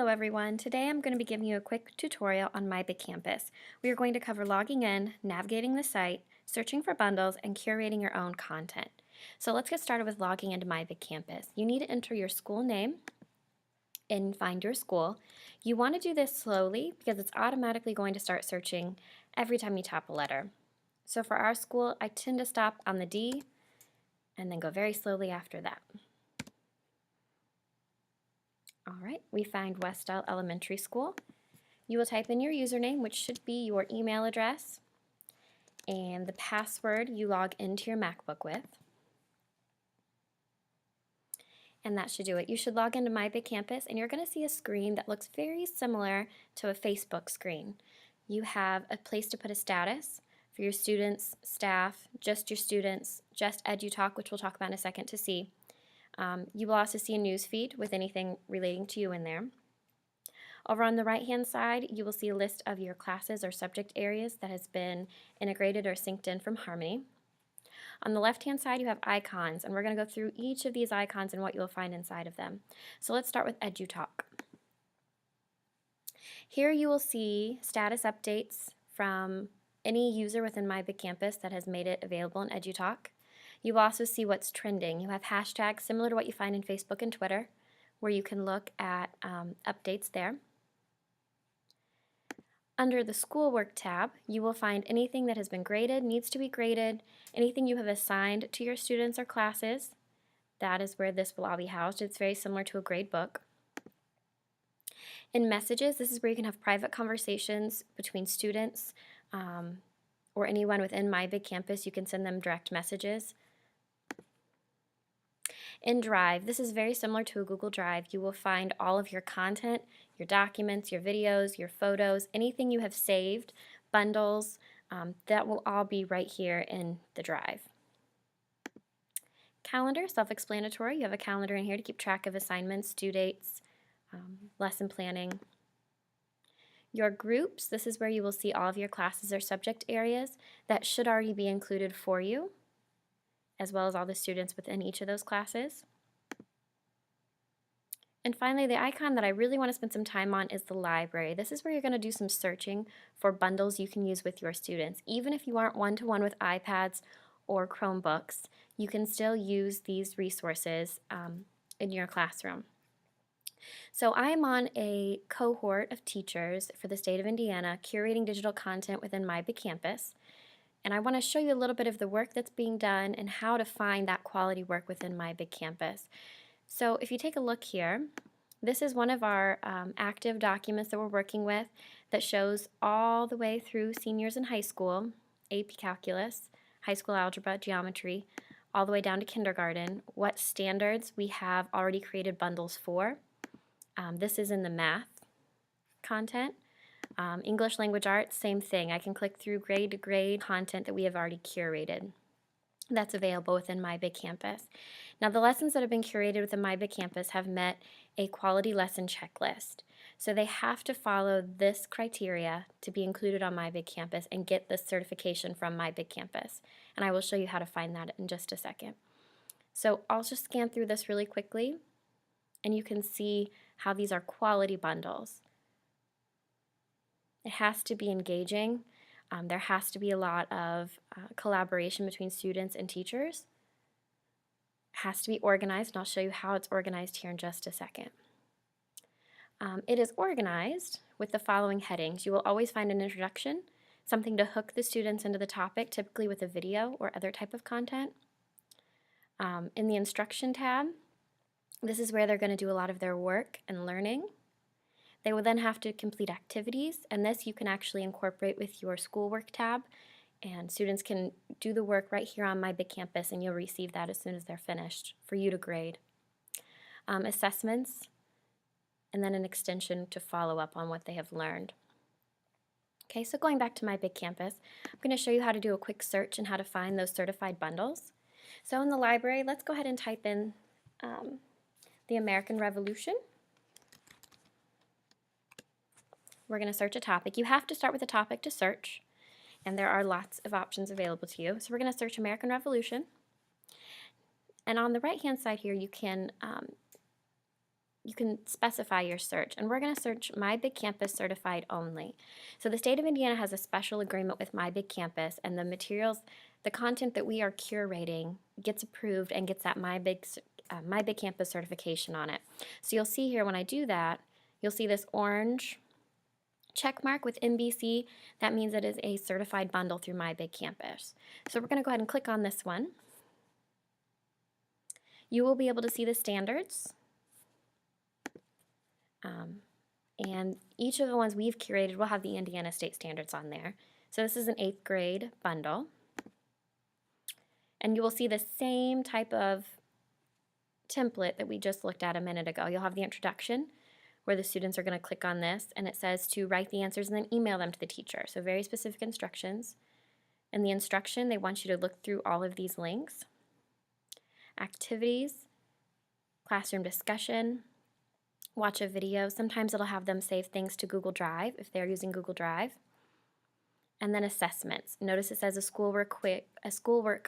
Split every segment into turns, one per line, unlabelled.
everyone. Today I'm going to be giving you a quick tutorial on My Big Campus. We are going to cover logging in, navigating the site, searching for bundles, and curating your own content. So let's get started with logging into My Big Campus. You need to enter your school name and find your school. You want to do this slowly because it's automatically going to start searching every time you tap a letter. So for our school, I tend to stop on the D and then go very slowly after that. All right, we find Westdale Elementary School. You will type in your username, which should be your email address, and the password you log into your MacBook with. And that should do it. You should log into My Big Campus, and you're going to see a screen that looks very similar to a Facebook screen. You have a place to put a status for your students, staff, just your students, just EduTalk, which we'll talk about in a second to see. You will also see a news feed with anything relating to you in there. Over on the right-hand side, you will see a list of your classes or subject areas that has been integrated or synced in from Harmony. On the left-hand side, you have icons, and we're going to go through each of these icons and what you'll find inside of them. So let's start with EduTalk. Here you will see status updates from any user within My Big Campus that has made it available in EduTalk. You will also see what's trending. You have hashtags similar to what you find in Facebook and Twitter, where you can look at updates there. Under the Schoolwork tab, you will find anything that has been graded, needs to be graded, anything you have assigned to your students or classes. That is where this will all be housed. It's very similar to a grade book. In Messages, this is where you can have private conversations between students or anyone within My Big Campus. You can send them direct messages. In Drive, this is very similar to a Google Drive. You will find all of your content, your documents, your videos, your photos, anything you have saved, bundles, that will all be right here in the Drive. Calendar, self-explanatory. You have a calendar in here to keep track of assignments, due dates, lesson planning. Your groups, this is where you will see all of your classes or subject areas that should already be included for you, as well as all the students within each of those classes. And finally, the icon that I really want to spend some time on is the library. This is where you're going to do some searching for bundles you can use with your students. Even if you aren't one-to-one with iPads or Chromebooks, you can still use these resources in your classroom. So I am on a cohort of teachers for the state of Indiana curating digital content within My Big Campus. And I want to show you a little bit of the work that's being done and how to find that quality work within My Big Campus. So if you take a look here, this is one of our active documents that we're working with that shows all the way through seniors in high school, AP Calculus, high school algebra, geometry, all the way down to kindergarten, what standards we have already created bundles for. This is in the math content. English language arts, same thing. I can click through grade to grade content that we have already curated. That's available within My Big Campus. Now the lessons that have been curated within My Big Campus have met a quality lesson checklist. So they have to follow this criteria to be included on My Big Campus and get this certification from My Big Campus. And I will show you how to find that in just a second. So I'll just scan through this really quickly and you can see how these are quality bundles. It has to be engaging. There has to be a lot of collaboration between students and teachers. It has to be organized, and I'll show you how it's organized here in just a second. It is organized with the following headings. You will always find an introduction, something to hook the students into the topic, typically with a video or other type of content. In the instruction tab, this is where they're going to do a lot of their work and learning. They will then have to complete activities, and this you can actually incorporate with your schoolwork tab, and students can do the work right here on My Big Campus, and you'll receive that as soon as they're finished for you to grade. Assessments, and then an extension to follow up on what they have learned. Okay, so going back to My Big Campus, I'm going to show you how to do a quick search and how to find those certified bundles. So in the library, let's go ahead and type in the American Revolution. We're going to search a topic. You have to start with a topic to search, and there are lots of options available to you. So we're going to search American Revolution. And on the right-hand side here, you can you can specify your search, and we're going to search My Big Campus Certified only. So the state of Indiana has a special agreement with My Big Campus, and the materials, the content that we are curating gets approved and gets that My Big Campus certification on it. So you'll see here when I do that, you'll see this orange check mark with MBC. That means it is a certified bundle through My Big Campus. So we're going to go ahead and click on this one. You will be able to see the standards. And each of the ones we've curated will have the Indiana State Standards on there. So this is an 8th grade bundle. And you will see the same type of template that we just looked at a minute ago. You'll have the introduction, where the students are going to click on this, and it says to write the answers and then email them to the teacher. So very specific instructions. In the instruction, they want you to look through all of these links. Activities, classroom discussion, watch a video. Sometimes it'll have them save things to Google Drive if they're using Google Drive. And then assessments. Notice it says a schoolwork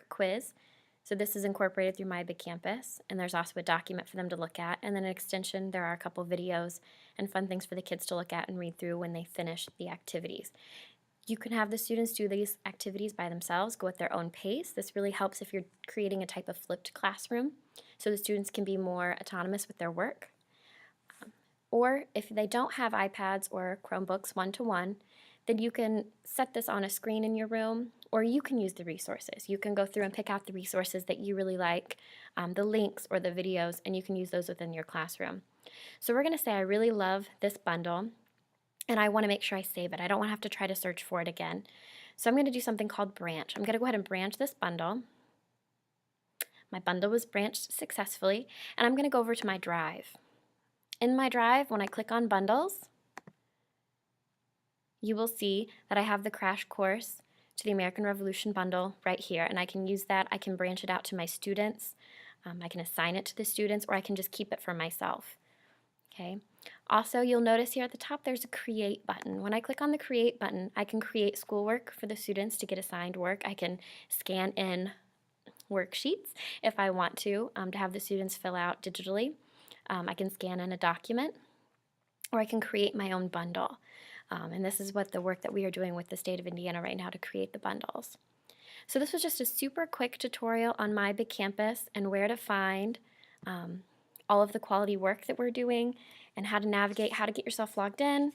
quiz. So this is incorporated through My Big Campus, and there's also a document for them to look at. And then an extension, there are a couple videos and fun things for the kids to look at and read through when they finish the activities. You can have the students do these activities by themselves, go at their own pace. This really helps if you're creating a type of flipped classroom, so the students can be more autonomous with their work. Or if they don't have iPads or Chromebooks one-to-one, then you can set this on a screen in your room, or you can use the resources. You can go through and pick out the resources that you really like, the links or the videos, and you can use those within your classroom. So we're going to say I really love this bundle, and I want to make sure I save it. I don't want to have to try to search for it again. So I'm going to do something called branch. I'm going to go ahead and branch this bundle. My bundle was branched successfully, and I'm going to go over to my drive. In my drive, when I click on bundles, you will see that I have the crash course to the American Revolution bundle right here, and I can use that. I can branch it out to my students. I can assign it to the students, or I can just keep it for myself. Okay. Also, you'll notice here at the top there's a create button. When I click on the create button, I can create schoolwork for the students to get assigned work. I can scan in worksheets if I want to have the students fill out digitally. I can scan in a document, or I can create my own bundle. And this is what the work that we are doing with the state of Indiana right now to create the bundles. So this was just a super quick tutorial on My Big Campus and where to find all of the quality work that we're doing, and how to navigate, how to get yourself logged in,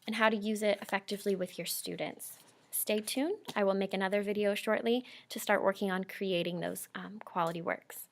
and how to use it effectively with your students. Stay tuned. I will make another video shortly to start working on creating those quality works.